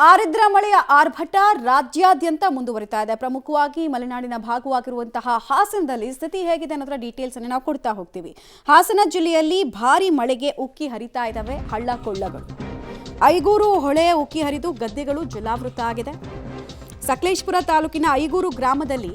ಆರಿದ್ರ ಮಳೆಯ ಆರ್ಭಟ ರಾಜ್ಯಾದ್ಯಂತ ಮುಂದುವರಿತಾ ಇದೆ. ಪ್ರಮುಖವಾಗಿ ಮಲೆನಾಡಿನ ಭಾಗವಾಗಿರುವಂತಹ ಹಾಸನದಲ್ಲಿ ಸ್ಥಿತಿ ಹೇಗಿದೆ ಅನ್ನೋದರ ಡೀಟೇಲ್ಸ್ ಅನ್ನು ನಾವು ಕೊಡ್ತಾ ಹೋಗ್ತೀವಿ. ಹಾಸನ ಜಿಲ್ಲೆಯಲ್ಲಿ ಭಾರಿ ಮಳೆಗೆ ಉಕ್ಕಿ ಹರಿತಾ ಇದ್ದಾವೆ ಹಳ್ಳ ಕೊಳ್ಳಗಳು. ಐಗೂರು ಹೊಳೆ ಉಕ್ಕಿ ಹರಿದು ಗದ್ದೆಗಳು ಜಲಾವೃತ ಆಗಿದೆ. ಸಕಲೇಶಪುರ ತಾಲೂಕಿನ ಐಗೂರು ಗ್ರಾಮದಲ್ಲಿ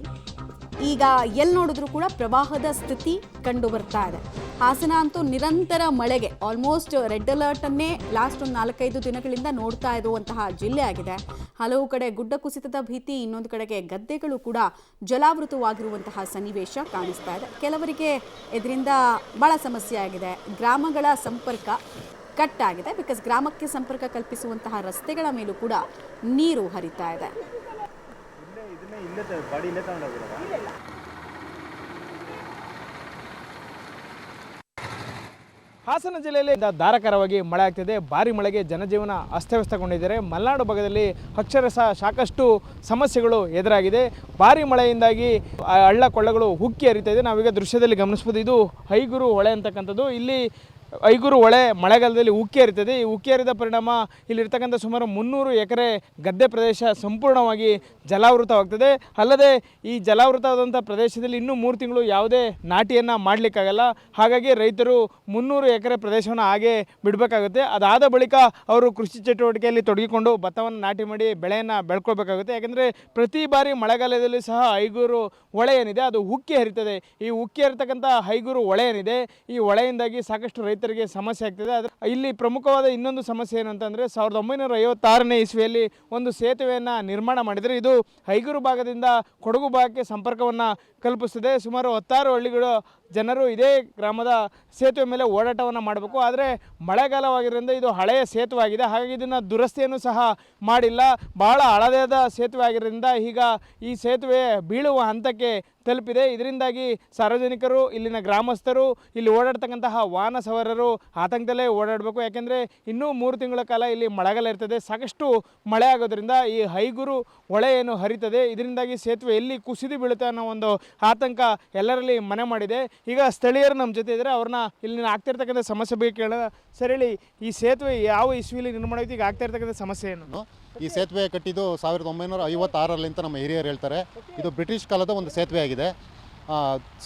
ಈಗ ಎಲ್ಲಿ ನೋಡಿದ್ರೂ ಕೂಡ ಪ್ರವಾಹದ ಸ್ಥಿತಿ ಕಂಡು ಬರ್ತಾ ಇದೆ. ಹಾಸನ ಅಂತೂ ನಿರಂತರ ಮಳೆಗೆ ಆಲ್ಮೋಸ್ಟ್ ರೆಡ್ ಅಲರ್ಟ್ ಅನ್ನೇ ಲಾಸ್ಟ್ ಒಂದು 4-5 ದಿನಗಳಿಂದ ನೋಡ್ತಾ ಇರುವಂತಹ ಜಿಲ್ಲೆ ಆಗಿದೆ. ಹಲವು ಕಡೆ ಗುಡ್ಡ ಕುಸಿತದ ಭೀತಿ, ಇನ್ನೊಂದು ಕಡೆಗೆ ಗದ್ದೆಗಳು ಕೂಡ ಜಲಾವೃತವಾಗಿರುವಂತಹ ಸನ್ನಿವೇಶ ಕಾಣಿಸ್ತಾ ಇದೆ. ಕೆಲವರಿಗೆ ಇದರಿಂದ ಬಹಳ ಸಮಸ್ಯೆ ಆಗಿದೆ. ಗ್ರಾಮಗಳ ಸಂಪರ್ಕ ಕಟ್ ಆಗಿದೆ. ಬಿಕಾಸ್ ಗ್ರಾಮಕ್ಕೆ ಸಂಪರ್ಕ ಕಲ್ಪಿಸುವಂತಹ ರಸ್ತೆಗಳ ಮೇಲೂ ಕೂಡ ನೀರು ಹರಿತಾ ಇದೆ. ಹಾಸನ ಜಿಲ್ಲೆಯಲ್ಲಿ ಧಾರಾಕಾರವಾಗಿ ಮಳೆ ಆಗ್ತಿದೆ. ಭಾರಿ ಮಳೆಗೆ ಜನಜೀವನ ಅಸ್ತವ್ಯಸ್ತಗೊಂಡಿದ್ದಾರೆ. ಮಲೆನಾಡು ಭಾಗದಲ್ಲಿ ಅಕ್ಷರಶಃ ಸಾಕಷ್ಟು ಸಮಸ್ಯೆಗಳು ಎದುರಾಗಿದೆ. ಭಾರಿ ಮಳೆಯಿಂದಾಗಿ ಹಳ್ಳ ಕೊಳ್ಳಗಳು ಉಕ್ಕಿ ಹರಿತಾ ಇದೆ. ನಾವೀಗ ದೃಶ್ಯದಲ್ಲಿ ಗಮನಿಸ್ಬೋದು. ಇದು ಐಗೂರು ಹೊಳೆ ಅಂತಕ್ಕಂಥದ್ದು. ಇಲ್ಲಿ ಐಗೂರು ಹೊಳೆ ಮಳೆಗಾಲದಲ್ಲಿ ಉಕ್ಕಿ ಹರಿತದೆ. ಈ ಉಕ್ಕಿ ಹರಿದ ಪರಿಣಾಮ ಇಲ್ಲಿರ್ತಕ್ಕಂಥ ಸುಮಾರು 300 ಎಕರೆ ಗದ್ದೆ ಪ್ರದೇಶ ಸಂಪೂರ್ಣವಾಗಿ ಜಲಾವೃತವಾಗ್ತದೆ. ಅಲ್ಲದೆ ಈ ಜಲಾವೃತವಾದಂಥ ಪ್ರದೇಶದಲ್ಲಿ ಇನ್ನೂ 3 ತಿಂಗಳು ಯಾವುದೇ ನಾಟಿಯನ್ನು ಮಾಡಲಿಕ್ಕಾಗಲ್ಲ. ಹಾಗಾಗಿ ರೈತರು 300 ಎಕರೆ ಪ್ರದೇಶವನ್ನು ಹಾಗೆ ಬಿಡಬೇಕಾಗುತ್ತೆ. ಅದಾದ ಬಳಿಕ ಅವರು ಕೃಷಿ ಚಟುವಟಿಕೆಯಲ್ಲಿ ತೊಡಗಿಕೊಂಡು ಭತ್ತವನ್ನು ನಾಟಿ ಮಾಡಿ ಬೆಳೆಯನ್ನು ಬೆಳ್ಕೊಳ್ಬೇಕಾಗುತ್ತೆ. ಯಾಕೆಂದರೆ ಪ್ರತಿ ಬಾರಿ ಮಳೆಗಾಲದಲ್ಲಿ ಸಹ ಐಗೂರು ಹೊಳೆ ಏನಿದೆ ಅದು ಉಕ್ಕಿ ಹರಿತದೆ. ಈ ಉಕ್ಕಿ ಹರಿತಕ್ಕಂಥ ಐಗೂರು ಹೊಳೆ ಏನಿದೆ, ಈ ಹೊಳೆಯಿಂದಾಗಿ ಸಾಕಷ್ಟು ರೈತರಿಗೆ ಸಮಸ್ಯೆ ಆಗ್ತದೆ. ಇಲ್ಲಿ ಪ್ರಮುಖವಾದ ಇನ್ನೊಂದು ಸಮಸ್ಯೆ ಏನು ಅಂತಂದರೆ 1956ನೇ ಇಸ್ವಿಯಲ್ಲಿ ಒಂದು ಸೇತುವೆಯನ್ನು ನಿರ್ಮಾಣ ಮಾಡಿದರೆ ಇದು ಐಗೂರು ಭಾಗದಿಂದ ಕೊಡಗು ಭಾಗಕ್ಕೆ ಸಂಪರ್ಕವನ್ನು ಕಲ್ಪಿಸ್ತದೆ. ಸುಮಾರು 16 ಹಳ್ಳಿಗಳು ಜನರು ಇದೇ ಗ್ರಾಮದ ಸೇತುವೆ ಮೇಲೆ ಓಡಾಟವನ್ನು ಮಾಡಬೇಕು. ಆದರೆ ಮಳೆಗಾಲವಾಗಿರೋದ್ರಿಂದ ಇದು ಹಳೆಯ ಸೇತುವೆ ಆಗಿದೆ. ಹಾಗಾಗಿ ಇದನ್ನು ದುರಸ್ತಿಯನ್ನು ಸಹ ಮಾಡಿಲ್ಲ. ಬಹಳ ಹಳದಾದ ಸೇತುವೆ ಆಗಿರೋದ್ರಿಂದ ಈಗ ಈ ಸೇತುವೆ ಬೀಳುವ ಹಂತಕ್ಕೆ ತಲುಪಿದೆ. ಇದರಿಂದಾಗಿ ಸಾರ್ವಜನಿಕರು, ಇಲ್ಲಿನ ಗ್ರಾಮಸ್ಥರು, ಇಲ್ಲಿ ಓಡಾಡ್ತಕ್ಕಂತಹ ವಾಹನ ಸವಾರರು ಆತಂಕದಲ್ಲೇ ಓಡಾಡಬೇಕು. ಯಾಕೆಂದರೆ ಇನ್ನೂ 3 ತಿಂಗಳ ಕಾಲ ಇಲ್ಲಿ ಮಳೆಗಾಲ ಇರ್ತದೆ. ಸಾಕಷ್ಟು ಮಳೆ ಆಗೋದ್ರಿಂದ ಈ ಐಗೂರು ಹೊಳೆ ಏನು ಹರಿತದೆ, ಇದರಿಂದಾಗಿ ಸೇತುವೆ ಎಲ್ಲಿ ಕುಸಿದು ಬೀಳುತ್ತೆ ಅನ್ನೋ ಒಂದು ಆತಂಕ ಎಲ್ಲರಲ್ಲಿ ಮನೆ ಮಾಡಿದೆ. ಈಗ ಸ್ಥಳೀಯರು ನಮ್ಮ ಜೊತೆ ಇದ್ದಾರೆ. ಅವ್ರನ್ನ ಇಲ್ಲಿನ ಆಗ್ತಿರ್ತಕ್ಕಂಥ ಸಮಸ್ಯೆ ಬಗ್ಗೆ ಕೇಳೋಣ. ಸರ್ ಹೇಳಿ, ಈ ಸೇತುವೆ ಯಾವ ಇಸ್ವಿಲಿ ನಿರ್ಮಾಣ ಆಯಿತು? ಈಗ ಆಗ್ತಾ ಇರ್ತಕ್ಕಂಥ ಸಮಸ್ಯೆ ಏನು? ಈ ಸೇತುವೆ ಕಟ್ಟಿದ್ದು 1956ರಲ್ಲಿ ಅಂತ ನಮ್ಮ ಹಿರಿಯರು ಹೇಳ್ತಾರೆ. ಇದು ಬ್ರಿಟಿಷ್ ಕಾಲದ ಒಂದು ಸೇತುವೆ ಆಗಿದೆ.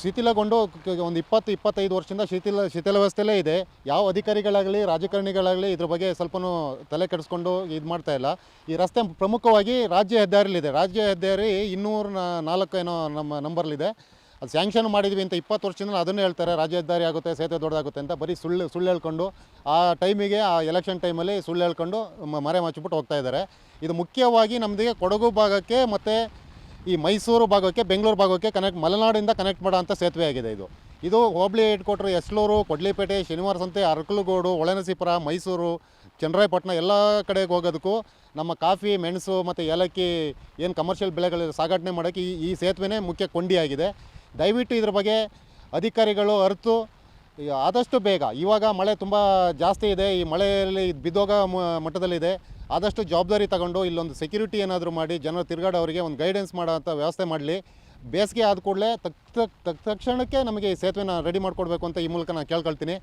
ಶಿಥಿಲಗೊಂಡು ಒಂದು 20-25 ವರ್ಷದಿಂದ ಶಿಥಿಲ ವ್ಯವಸ್ಥೆಯಲ್ಲೇ ಇದೆ. ಯಾವ ಅಧಿಕಾರಿಗಳಾಗಲಿ ರಾಜಕಾರಣಿಗಳಾಗಲಿ ಇದ್ರ ಬಗ್ಗೆ ಸ್ವಲ್ಪನೂ ತಲೆ ಕೆಡಿಸ್ಕೊಂಡು ಇದು ಮಾಡ್ತಾ ಇಲ್ಲ. ಈ ರಸ್ತೆ ಪ್ರಮುಖವಾಗಿ ರಾಜ್ಯ ಹೆದ್ದಾರಿಲಿದೆ. ರಾಜ್ಯ ಹೆದ್ದಾರಿ 204 ಏನೋ ನಮ್ಮ ನಂಬರ್ಲಿದೆ. ಅದು ಸ್ಯಾಂಕ್ಷನ್ ಮಾಡಿದ್ವಿ ಅಂತ 20 ವರ್ಷದಿಂದ ಅದನ್ನೇ ಹೇಳ್ತಾರೆ, ರಾಜ್ಯ ಹೆದ್ದಾರಿ ಆಗುತ್ತೆ, ಸೇತುವೆ ದೊಡ್ಡದಾಗುತ್ತೆ ಅಂತ. ಬರೀ ಸುಳ್ಳು ಹೇಳ್ಕೊಂಡು ಆ ಟೈಮಿಗೆ, ಆ ಎಲೆಕ್ಷನ್ ಟೈಮಲ್ಲಿ ಸುಳ್ಳು ಹೇಳ್ಕೊಂಡು ಮರೆ ಮಚ್ಚಿಬಿಟ್ಟು ಹೋಗ್ತಾ ಇದ್ದಾರೆ. ಇದು ಮುಖ್ಯವಾಗಿ ನಮ್ಮದಿಗೆ ಕೊಡಗು ಭಾಗಕ್ಕೆ ಮತ್ತು ಈ ಮೈಸೂರು ಭಾಗಕ್ಕೆ, ಬೆಂಗಳೂರು ಭಾಗಕ್ಕೆ ಮಲೆನಾಡಿಂದ ಕನೆಕ್ಟ್ ಮಾಡೋ ಅಂಥ ಸೇತುವೆ ಆಗಿದೆ. ಇದು ಹೋಬಳಿ ಹೆಡ್ ಕ್ವಾರ್ಟರ್ ಎಸ್ಲೂರು, ಕೊಡ್ಲಿಪೇಟೆ, ಶನಿವಾರ ಸಂತೆ, ಅರಕಲಗೂಡು, ಹೊಳೆನರಸೀಪುರ, ಮೈಸೂರು, ಚನ್ನರಾಯಪಟ್ಟಣ ಎಲ್ಲ ಕಡೆಗೆ ಹೋಗೋದಕ್ಕೂ ನಮ್ಮ ಕಾಫಿ, ಮೆಣಸು ಮತ್ತು ಏಲಕ್ಕಿ ಏನು ಕಮರ್ಷಿಯಲ್ ಬೆಳೆಗಳು ಸಾಗಾಟನೆ ಮಾಡೋಕ್ಕೆ ಈ ಸೇತುವೆನೇ ಮುಖ್ಯ ಕೊಂಡಿಯಾಗಿದೆ. ದಯವಿಟ್ಟು ಇದ್ರ ಬಗ್ಗೆ ಅಧಿಕಾರಿಗಳು ಅರಿತು ಆದಷ್ಟು ಬೇಗ, ಇವಾಗ ಮಳೆ ತುಂಬ ಜಾಸ್ತಿ ಇದೆ, ಈ ಮಳೆಯಲ್ಲಿ ಬಿದ್ದೋಗೋ ಮಟ್ಟದಲ್ಲಿದೆ, ಆದಷ್ಟು ಜವಾಬ್ದಾರಿ ತಗೊಂಡು ಇಲ್ಲೊಂದು ಸೆಕ್ಯೂರಿಟಿ ಏನಾದರೂ ಮಾಡಿ ಜನರು ತಿರುಗಾಡೋರಿಗೆ ಒಂದು ಗೈಡೆನ್ಸ್ ಮಾಡೋ ಅಂಥ ವ್ಯವಸ್ಥೆ ಮಾಡಲಿ. ಬೇಸಿಗೆ ಆದ ಕೂಡಲೇ ತಕ್ಷಣಕ್ಕೆ ನಮಗೆ ಈ ಸೇತುವೆನ ರೆಡಿ ಮಾಡಿಕೊಡ್ಬೇಕು ಅಂತ ಈ ಮೂಲಕ ನಾನು ಕೇಳ್ಕೊಳ್ತೀನಿ.